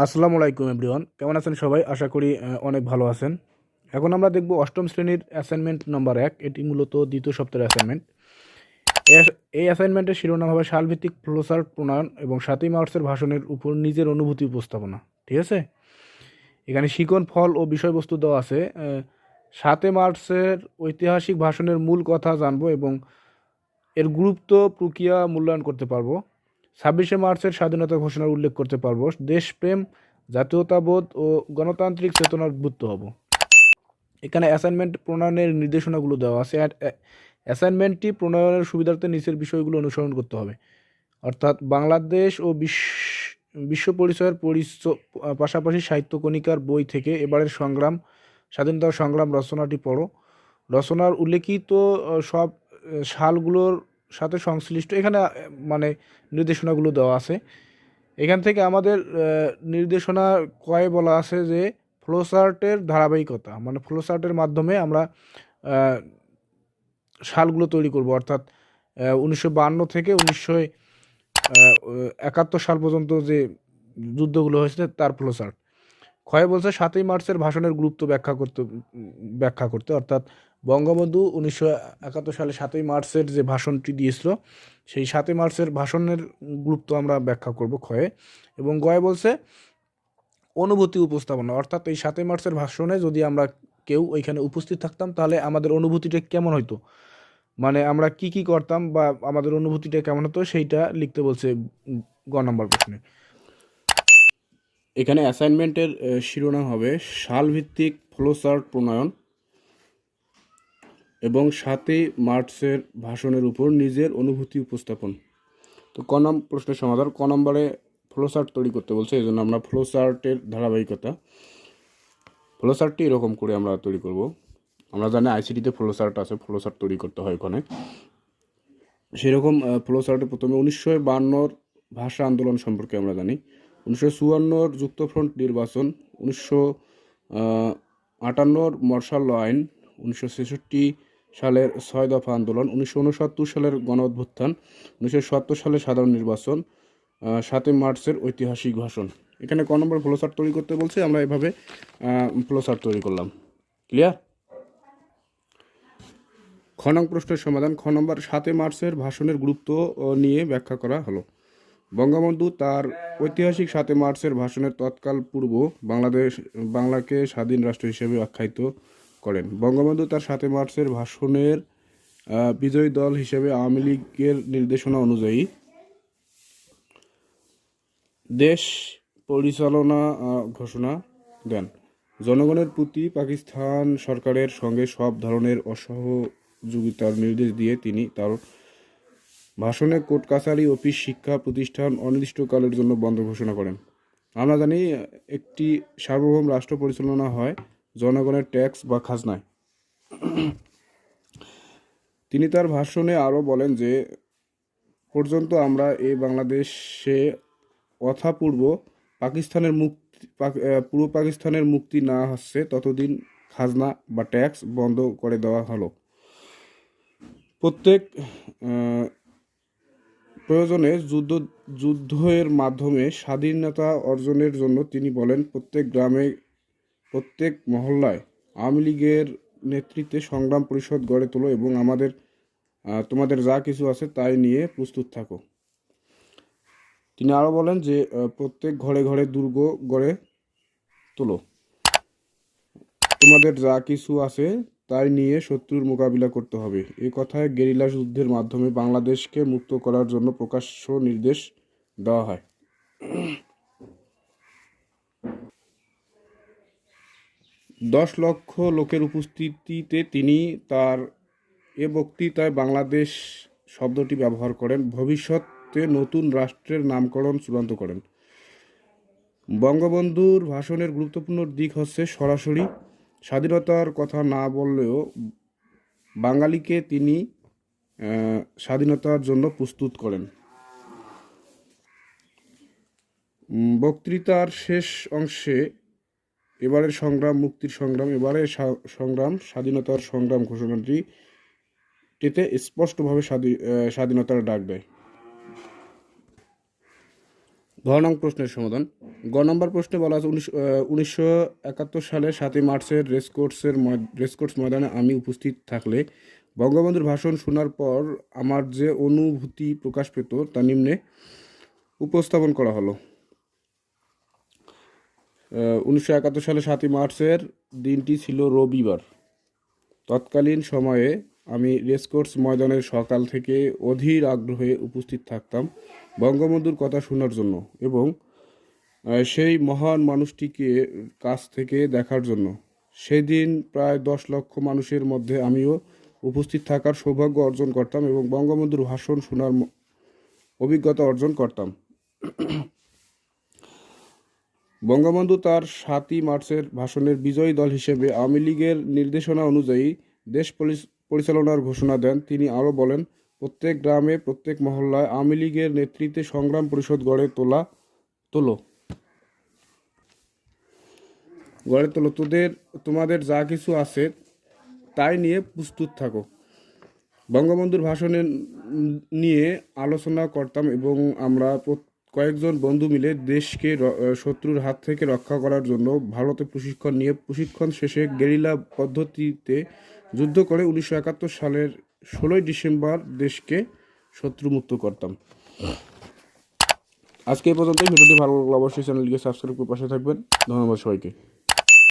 আসসালামু আলাইকুম এভরিওয়ান, কেমন আছেন সবাই? আশা করি অনেক ভালো আছেন। এখন আমরা দেখব অষ্টম শ্রেণীর অ্যাসাইনমেন্ট নম্বর 1। এটি মূলত দ্বিতীয় সপ্তাহের অ্যাসাইনমেন্ট। এই অ্যাসাইনমেন্টের শিরোনাম হবে সালভিত্তিক ফ্লোচার্ট প্রণয়ন এবং 7ই মার্চের ভাষণের উপর নিজের অনুভূতি উপস্থাপনা। ঠিক আছে, এখানে শিকন, ফল ও বিষয়বস্তু দেওয়া আছে। 7 মার্চের ঐতিহাসিক ভাষণের মূল কথা জানবো এবং এর গুরুত্ব প্রক্রিয়া মূল্যায়ন করতে পারবো। 26শে মার্চের স্বাধীনতা ঘোষণার উল্লেখ করতে পারবো। দেশপ্রেম, জাতীয়তাবোধ ও গণতান্ত্রিক চেতনার উদ্বুদ্ধ হব। এখানে অ্যাসাইনমেন্ট প্রণয়নের নির্দেশনাগুলো দেওয়া আছে। অ্যাসাইনমেন্টটি প্রণয়নের সুবিধার্থে নিচের বিষয়গুলো অনুসরণ করতে হবে, অর্থাৎ বাংলাদেশ ও বিশ্ব পরিচয়ের পাশাপাশি সাহিত্য কণিকার বই থেকে এবারের স্বাধীনতার সংগ্রাম রচনাটি পড়ো। রচনার উল্লেখিত সব সালগুলোর সাথে সংশ্লিষ্ট এখানে মানে নির্দেশনাগুলো দেওয়া আছে। এখান থেকে আমাদের নির্দেশনা কয়ে বলা আছে যে ফ্লোচার্টের ধারাবাহিকতা, মানে ফ্লোচার্টের মাধ্যমে আমরা সালগুলো তৈরি করব, অর্থাৎ 1952 থেকে 1971 সাল পর্যন্ত যে যুদ্ধগুলো হয়েছে তার ফ্লোচার্ট। ক্ষয় বলছে 7ই মার্চের ভাষণের গুরুত্ব ব্যাখ্যা করতে, অর্থাৎ বঙ্গবন্ধু 1971 সালে 7ই মার্চের যে ভাষণটি দিয়েছিল সেই 7ই মার্চের ভাষণের গুরুত্ব আমরা ব্যাখ্যা করব ক্ষয়ে। এবং গয়ে বলছে অনুভূতি উপস্থাপনা, অর্থাৎ এই 7ই মার্চের ভাষণে যদি আমরা কেউ ওইখানে উপস্থিত থাকতাম তাহলে আমাদের অনুভূতিটা কেমন হতো, মানে আমরা কি করতাম বা আমাদের অনুভূতিটা কেমন হতো সেইটা লিখতে বলছে গ নম্বর প্রশ্নে। এখানে অ্যাসাইনমেন্টের শিরোনাম হবে সালভিত্তিক ফ্লোচার্ট প্রণয়ন এবং 7ই মার্চের ভাষণের উপর নিজের অনুভূতি উপস্থাপন। তো প্রশ্নের সমাধান ক নম্বরে ফ্লোচার্ট তৈরি করতে বলছে, এই জন্য আমরা ফ্লোচার্টের ধারাবাহিকতা, ফ্লোচার্টটি এরকম করে আমরা তৈরি করব। আমরা জানি আইসিটিতে ফ্লোচার্ট আছে, ফ্লোচার্ট তৈরি করতে হয় ওখানে। সেরকম ফ্লোচার্টে প্রথমে 1952 ভাষা আন্দোলন সম্পর্কে আমরা জানি, 1954 যুক্তফ্রন্ট নির্বাচন, 1958 মার্শাল ল আইন, 1966 সালের 6 দফা আন্দোলন, 1969 সালের গণ অভ্যুত্থান, 1970 সালের সাধারণ নির্বাচন, 7ই মার্চের ঐতিহাসিক ভাষণ। এখানে ক নম্বর ফ্লোচার্ট তৈরি করতে বলছে, আমরা এভাবে ফ্লোচার্ট তৈরি করলাম। ক্লিয়ার? খ নং প্রশ্নের সমাধান খ নম্বর 7 মার্চের ভাষণের গুরুত্ব নিয়ে ব্যাখ্যা করা হলো। বঙ্গবন্ধু তার ঐতিহাসিক 7 মার্চের ভাষণের তৎকাল পূর্ব বাংলাকে স্বাধীন রাষ্ট্র হিসেবে আখ্যায়িত করেন। বঙ্গবন্ধু তার 7 মার্চের ভাষণের বিজয়ী দল হিসেবে আওয়ামী লীগের নির্দেশনা অনুযায়ী দেশ পরিচালনা ঘোষণা দেন। জনগণের প্রতি পাকিস্তান সরকারের সঙ্গে সব ধরনের অসহযোগিতার নির্দেশ দিয়ে তিনি তার ভাষণে কোর্ট কাছারি, অফিস, শিক্ষা প্রতিষ্ঠান অনির্দিষ্টকালের জন্য বন্ধ ঘোষণা করেন। আমরা জানি একটি সার্বভৌম রাষ্ট্র পরিচালনা হয় জনগণের ট্যাক্স বা খাজনায়। তিনি তার ভাষণে আরও বলেন যে পর্যন্ত আমরা এই বাংলাদেশে পূর্ব পাকিস্তানের মুক্তি না হচ্ছে ততদিন খাজনা বা ট্যাক্স বন্ধ করে দেওয়া হলো। প্রত্যেক প্রয়োজনে যুদ্ধের মাধ্যমে স্বাধীনতা অর্জনের জন্য তিনি বলেন প্রত্যেক গ্রামে, প্রত্যেক মহল্লায় আওয়ামী লীগের নেতৃত্বে সংগ্রাম পরিষদ গড়ে তোলো এবং তোমাদের যা কিছু আছে তাই নিয়ে প্রস্তুত থাকো। তিনি আরও বলেন যে প্রত্যেক ঘরে ঘরে দুর্গ গড়ে তোলো, তোমাদের যা কিছু আছে তাই নিয়ে শত্রুর মোকাবিলা করতে হবে। এই কথায় গেরিলা যুদ্ধের মাধ্যমে বাংলাদেশকে মুক্ত করার জন্য প্রকাশ্য নির্দেশ দেওয়া হয়। 10 লক্ষ লোকের উপস্থিতিতে তিনি তার এ বক্তৃতায় বাংলাদেশ শব্দটি ব্যবহার করেন, ভবিষ্যতে নতুন রাষ্ট্রের নামকরণ চূড়ান্ত করেন। বঙ্গবন্ধুর ভাষণের গুরুত্বপূর্ণ দিক হচ্ছে সরাসরি স্বাধীনতার কথা না বললেও বাঙালিকে তিনি স্বাধীনতার জন্য প্রস্তুত করেন। বক্তৃতার শেষ অংশে এবারের সংগ্রাম মুক্তির সংগ্রাম, এবারের সংগ্রাম স্বাধীনতার সংগ্রাম ঘোষণাটিতে স্পষ্টভাবে স্বাধীনতার ডাক দেয়। 10 নং প্রশ্নের সমাধান গ নম্বর প্রশ্নে বলা আছে 1971 সালে 7ই মার্চের রেসকোর্স ময়দানে আমি উপস্থিত থাকলে বঙ্গবন্ধুর ভাষণ শোনার পর আমার যে অনুভূতি প্রকাশ পেত তা নিম্নে উপস্থাপন করা হলো। 1971 সালে 7ই মার্চের দিনটি ছিল রবিবার। তৎকালীন সময়ে আমি রেসকোর্স ময়দানের সকাল থেকে অধীর আগ্রহে উপস্থিত থাকতাম বঙ্গবন্ধুর কথা শোনার জন্য এবং সেই মহান মানুষটিকে কাছ থেকে দেখার জন্য। সেদিন প্রায় 10 লক্ষ মানুষের মধ্যে আমিও উপস্থিত থাকার সৌভাগ্য অর্জন করতাম এবং বঙ্গবন্ধুর ভাষণ শোনার অভিজ্ঞতা অর্জন করতাম। বঙ্গবন্ধু তার 7ই মার্চের ভাষণের বিজয়ী দল হিসেবে আওয়ামী লীগের নির্দেশনা অনুযায়ী দেশ পরিচালনার ঘোষণা দেন। তিনি আরও বলেন, প্রত্যেক গ্রামে প্রত্যেক মহল্লায় আওয়ামী লীগের নেতৃত্বে সংগ্রাম পরিষদ গড়ে তোলো। তোমাদের যা কিছু আছে তাই নিয়ে প্রস্তুত থাকো। বঙ্গবন্ধুর ভাষণে নিয়ে আলোচনা করতাম এবং আমরা কয়েকজন বন্ধু মিলে দেশকে শত্রুর হাত থেকে রক্ষা করার জন্য ভারতে প্রশিক্ষণ শেষে গেরিলা পদ্ধতিতে যুদ্ধ করে 1971 সালের 16ই ডিসেম্বর দেশকে শত্রুমুক্ত করতাম। আজকে এই পর্যন্তই। ভিডিওটি ভালো লাগলে অবশ্যই চ্যানেলটিকে সাবস্ক্রাইব করে পাশে থাকবেন। ধন্যবাদ সবাইকে।